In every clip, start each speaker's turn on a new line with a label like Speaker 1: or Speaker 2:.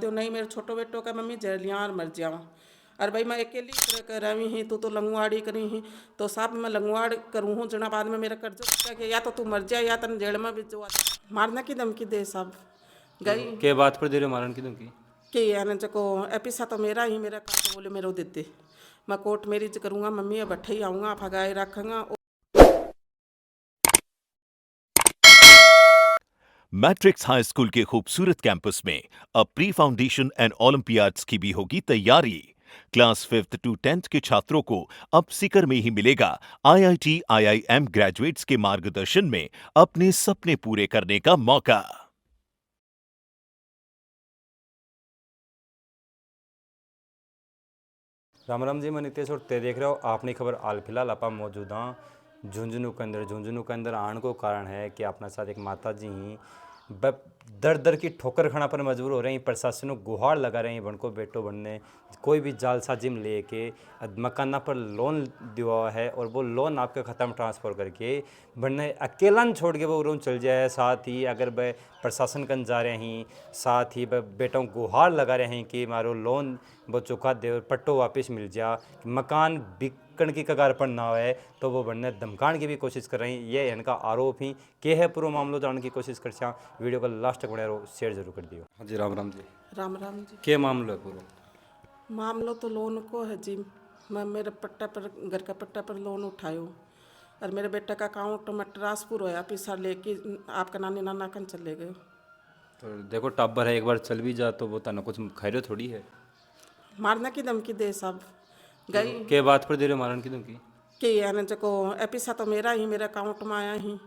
Speaker 1: दो, नहीं मेरे छोटो बेटो का मम्मी जलियार मर जाऊँ। और भाई मैं अकेली कर रही ही, तू तो लंगवाड़ी करी ही, तो साहब मैं लंगवाड़ करूँ हूँ जना बाद में मेरा कर्ज या तो तू मर जा या तन जेल में भी जो मारने की धमकी दे साहब गई
Speaker 2: के बात पर दे रहे हो मारन की धमकी?
Speaker 1: कि यानी जको एपिसा तो मेरा ही, मेरा का तो बोले मेरे देते, मैं कोर्ट मैरिज करूँगा मम्मी, अब बैठे ही आऊँगा, फगाए रखूँगा।
Speaker 3: मैट्रिक्स हाई स्कूल के खूबसूरत कैंपस में अब प्री फाउंडेशन एंड ओलंपियाड्स की भी होगी तैयारी। क्लास 5th to 10th के छात्रों को अब सीकर में ही मिलेगा आईआईटी आईआईएम ग्रेजुएट्स के मार्गदर्शन में अपने सपने पूरे करने का मौका।
Speaker 2: राम राम जी, मैं नितेश और ते देख रहे हो आपने खबर। हाल फिलहाल आप मौजूद हाँ झुंझुनू के अंदर। झुंझुनू के अंदर आने को कारण है कि अपना साथ एक माता जी ही दर दर की ठोकर खाना पर मजबूर हो रहे हैं। प्रशासन को गुहार लगा रहे हैं बनको बेटो बनने कोई भी जालसाजी में लेके मकाना पर लोन दिया है और वो लोन आपके ख़त्म ट्रांसफ़र करके बनने अकेला छोड़ के वो रूम चल जाए। साथ ही अगर वह प्रशासन कन जा रहे हैं, साथ ही वह बेटों को गुहार लगा रहे हैं कि मारो लोन वो चुका दे और पट्टो वापस मिल जा, मकान बिकन की कगार पर ना है, तो वो बनने धमकाने की भी कोशिश कर रही हैं। ये इनका आरोप ही के है। पूरा मामलो जानने की कोशिश कर वीडियो को लास्ट तक बने रहो, शेयर जरूर कर दियो। हाँ जी, राम राम जी।
Speaker 1: राम राम जी।
Speaker 2: क्या मामलो है पूरा?
Speaker 1: मामलो तो लोन को है जी, मैं मेरे पट्टा पर घर का पट्टा पर लोन उठायो और मेरे बेटे का अकाउंट में ट्रांसफर होया, पैसा लेके आपका नानी नाना कन चले गए।
Speaker 2: तो देखो टाबर है, एक बार चल भी जा तो वो तना कुछ खैर थोड़ी है।
Speaker 1: मारने की धमकी दे सब गई
Speaker 2: के बात पर दे रहे हो मारन की धमकी?
Speaker 1: कि यानी जको पैसा तो मेरा ही, मेरे अकाउंट में आया ही,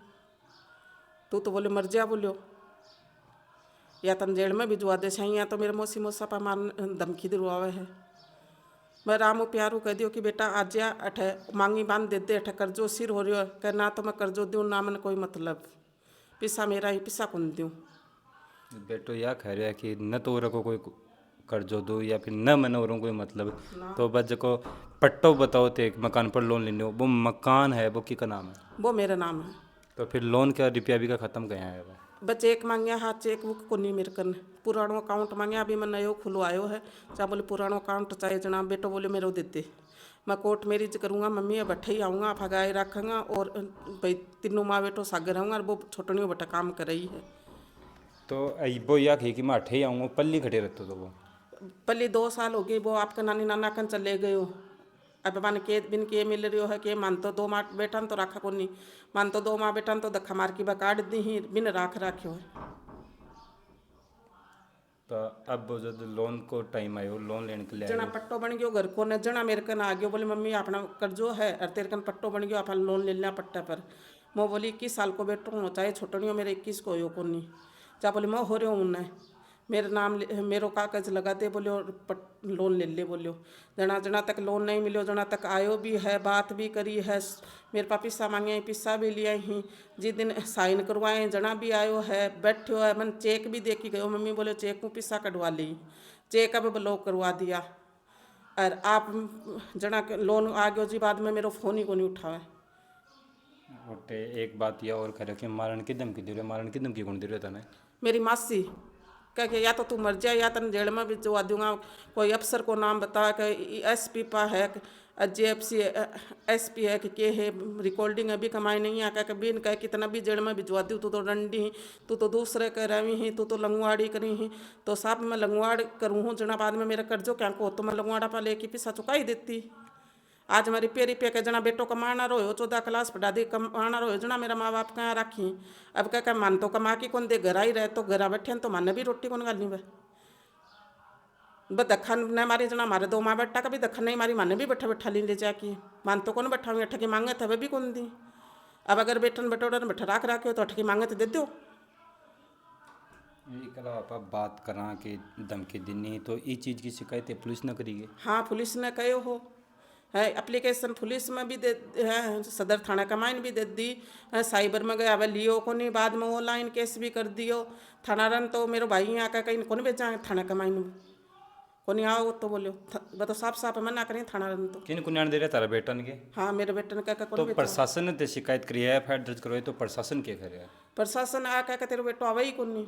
Speaker 1: तू तो बोले मर जा बोलो, या तन जेल में भिजवा दे सही, या तो मेरे मौसी मौसा पर मार धमकी दिलवावे है। मैं रामू प्यारू कह दियो कि बेटा आज जा अठे मांगी बांध दे दे, अठे कर्जो सिर हो रही है, ना तो मैं कर्जो दूँ ना मैंने कोई मतलब, पिसा मेरा ही, पिसा कौन दूँ।
Speaker 2: बेटो या कह रहा है कि न तो रखो कोई कर्जो दो या फिर न मैंने और कोई मतलब, तो बस को पट्टो बताओ तो एक मकान पर लोन लेने हो, वो मकान है वो की का नाम है?
Speaker 1: वो मेरा नाम है।
Speaker 2: तो फिर लोन क्या रुपया भी का ख़त्म कहाँ है?
Speaker 1: बस चेक मांगया, हाँ चेक बुक को नहीं मेरे कन, पुरानो अकाउंट मांगया, अभी मैं नयो खुलवायो है, चाहे बोले पुरानो अकाउंट चाहे जना, बेटो बोले मेरे देते, मैं कोर्ट मैरिज करूँगा मम्मी, अब बैठे ही आऊँगा, फगाए रखूँगा, और भाई तीनों माँ बेटो सागर रहूँगा, और वो छोटनियों बेटा काम कर रही है।
Speaker 2: तो वो या कही कि मैं अठे ही आऊँगा, पल्ली खटे रहते तो वो
Speaker 1: पल्ली 2 साल हो गई, वो आपका नानी नाना कन चले गए हो, अब मान के बिन के मिल रही हो है कि मान तो 2 माँ बेटा तो राखा को नहीं, मान तो 2 माँ बेटा तो धक्का मार की बकाट दी ही, बिन राख रखो है।
Speaker 2: तो अब वो जब लोन को टाइम आयो, लोन लेने के लिए
Speaker 1: जना
Speaker 2: आयो,
Speaker 1: पट्टो बन गयो घर को न, जना मेरे कन आ गयो, बोले मम्मी अपना कर्जो है और तेरे कन पट्टो बन गयो, अपन लोन ले लेना पट्टा पर। मैं बोली 21 साल को बेटो हो चाहे छोटनियो, मेरे 21 को हो को नहीं, चाहे बोले मैं हो रही हूँ उन्हें, मेरे नाम मेरो कागज लगा दे बोलियो, लोन ले ले बोलियो। जना जना तक लोन नहीं मिलो, जना तक आयो भी है, बात भी करी है, मेरे पास पिस्सा मांगे, पिस्सा भी लिया ही, जिस दिन साइन करवाए जना भी आयो है, बैठो है, मन चेक भी दे के गयो, मम्मी बोले चेक को पिस्सा कटवा ली, चेक अब ब्लॉक करवा दिया, और आप जना लोन आ गयो जी, बाद में मेरा फ़ोन ही को नहीं उठावे।
Speaker 2: और एक बात यह और करे कि मारन की धमकी दे रहे, मारन की धमकी कौन दे रहे था ना?
Speaker 1: मेरी मासी कह के या तो तू मर जाए या तन जेल में भी भिजवा दूंगा, कोई अफसर को नाम बता के, एसपी पा है, जेएफसी एसपी है कि के है, रिकॉर्डिंग अभी कमाई नहीं आ कह बिन कह कितना भी जेल में भिजवा दी, तू तो डंडी ही, तू तो दूसरे कह रही ही, तू तो लंगवाड़ी करी ही, तो साहब मैं लंगवाड़ करूँ हूँ जना बाद में मेरा कर्जो क्या को, तो मैं लंगवाड़ा पा लेके पिसा चुका ही देती। आज मैं रिपे रिपे के जना बेटो कमाना रहो, 14 क्लास पढ़ा दी, कमाना रहो जना मेरा माँ बाप कहाँ राखी, अब क्या मन तो कमा के कौन दे, घर ही रहे तो घर बैठे तो मन भी रोटी कौन गाली वे, दखन न मारी जना मारे 2 माँ बेटा का भी दखन नहीं मारी, मन भी बैठा बैठा ली ले जाके, मन तो कौन बैठा अठकी मांगे थे वे भी कौन दी, अब अगर बेटन बेटोड़न बैठा राख हो तो अठकी मांगे तो दे दो।
Speaker 2: आप बात करा कि धमकी देनी, तो ये चीज़ की शिकायत पुलिस न करेगी?
Speaker 1: हाँ पुलिस ने कहो हो है, एप्लीकेशन पुलिस में भी दे है, सदर थाना कमाइन भी दे दी है, साइबर में गया अब लियो को नहीं, बाद में ऑनलाइन केस भी कर दियो, थाना रन तो मेरे भाई यहाँ का कहीं कौन भेजा है थाना कमाइन को नहीं आओ, तो बोलो तो साफ साफ मना करें थाना रन तो
Speaker 2: किन कुन्यान दे रहे तारा बेटन के?
Speaker 1: हाँ मेरे बेटन का कौन
Speaker 2: तो
Speaker 1: भेजा।
Speaker 2: प्रशासन ने शिकायत करी है, एफआईआर दर्ज करवाई, तो प्रशासन क्या करे?
Speaker 1: प्रशासन आ कह तेरे बेटो आवे ही कौन नहीं,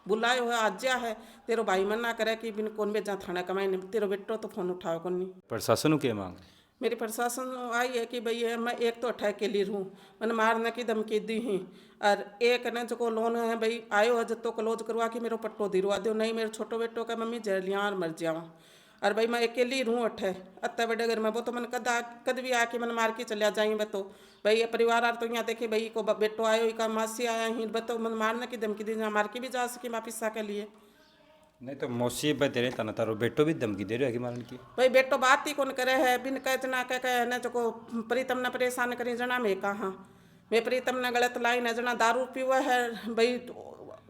Speaker 1: बुलायो है आज जा है तेरो भाई मना करे कि बिन कौन भेजा थाना कमाई तेरो बेटो तो फोन उठाओ कौन नहीं।
Speaker 2: प्रशासन की मांग है?
Speaker 1: मेरी प्रशासन आई है कि भई मैं एक तो अठा के लिए हूँ मैंने मारने की धमकी दी ही और एक ने जो लोन है भाई आयो है जब तो क्लोज करवा के मेरे पट्टो दिलवा दो नहीं मेरे छोटो बेटो का मम्मी जलियाँ और मर जाऊँ और भाई मैं अकेली हूँ अठे अत्ता बड़े घर में वो तो मैंने कद भी आके मैंने मार के चलिया जाई बतो भाई ये परिवार आर तो यहाँ देखे भाई को बेटो आयो का मासी आया ही बतो मैंने मारने की धमकी दी मार के भी जा सके वापिस के लिए।
Speaker 2: नहीं तो मुसीबत दे रहे तना तारो बेटो भी धमकी दे रहे है कि मारने की?
Speaker 1: भाई बेटो बात ही कौन करे है बिन कहना कह न जो प्रीतम ने परेशान करी जना मैं कहाँ मैं प्रीतम ने गलत लाई न जना दारू पीवा है भाई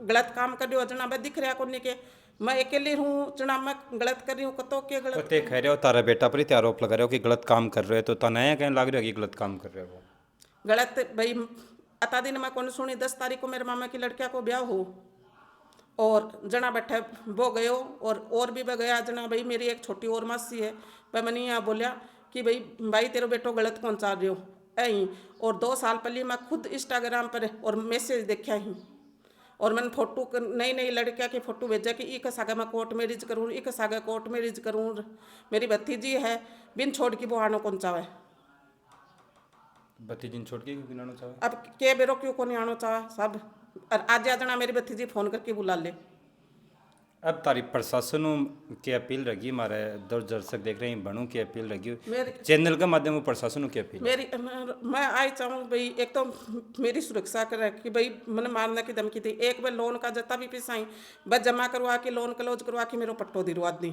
Speaker 1: गलत काम कर जना भाई दिख रहा कौन के मैं अकेली हूँ जना मैं गलत कर रही हूँ कतो के गलत
Speaker 2: ते कह रहे हो तारा बेटा पर ही आरोप लगा रहे हो कि गलत काम कर रहे हो तो तनाया कहने लग रहे हो कि गलत काम कर रहे हो?
Speaker 1: गलत भाई अता दिन मैं कौन सुनी 10 तारीख को मेरे मामा की लड़किया को ब्याह हो और जना बैठे वो गयो और भी वह गया जना भाई मेरी एक छोटी और मासी है वह मैंने यहाँ बोलिया कि भाई तेरे बेटो गलत पहुँचा रहे हो ऐ और 2 साल पहले मैं खुद इंस्टाग्राम पर और मैसेज देखा ही और मैंने फोटो नई नई लड़किया की फोटो भेजा कि एक सागा मैं कोर्ट मैरिज करूँ एक सागा कोर्ट मैरिज करूँ मेरी भतीजी है बिन छोड़ की वो आनो कौन चाहे
Speaker 2: भतीजी छोड़ के क्यों आना चाहे?
Speaker 1: अब के बेरो क्यों को नहीं आनो चाहे सब और आज आ जना मेरी भतीजी फोन करके बुला ले।
Speaker 2: अब तारी प्रशासन की अपील रही हमारे दर्शक देख रहे हैं बनू की अपील रही चैनल के माध्यम से प्रशासन की अपील
Speaker 1: मेरी मैं आई चाहूँ भाई एक तो मेरी सुरक्षा करे कि भाई मैंने मारने की धमकी थी एक बार लोन का जता भी पैसा आई बस जमा करवा के लोन क्लोज करवा के मेरे पट्टो दिलवा दी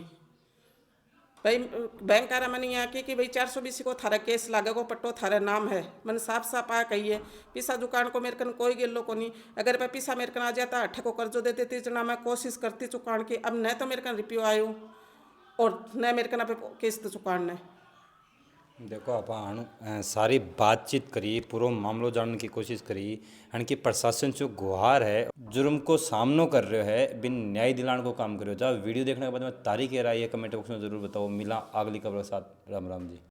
Speaker 1: भाई बैंक आ मैंने यहाँ की कि भाई 420 को थारा केस लागे को पट्टो थारा नाम है मैंने साफ साफ आ कही पिसा दुकान को मेरे कन कोई गिल्लो को नहीं अगर मैं पिसा मेरे कन आ जाता अठे को कर्जो दे देती जना मैं कोशिश करती चुकान की अब न तो मेरे कन रिप्यो आयो और न मेरे कन पे किस्त चुकान ने।
Speaker 2: देखो आप सारी बातचीत करी पूरा मामलो जानने की कोशिश करी कि प्रशासन जो गुहार है जुर्म को सामनो कर रहे है बिन न्याय दिलाने को काम कर रहे हो। जब वीडियो देखने के बाद में तारीख कह रहा है ये कमेंट बॉक्स में जरूर बताओ। मिला अगली खबर के साथ। राम राम जी।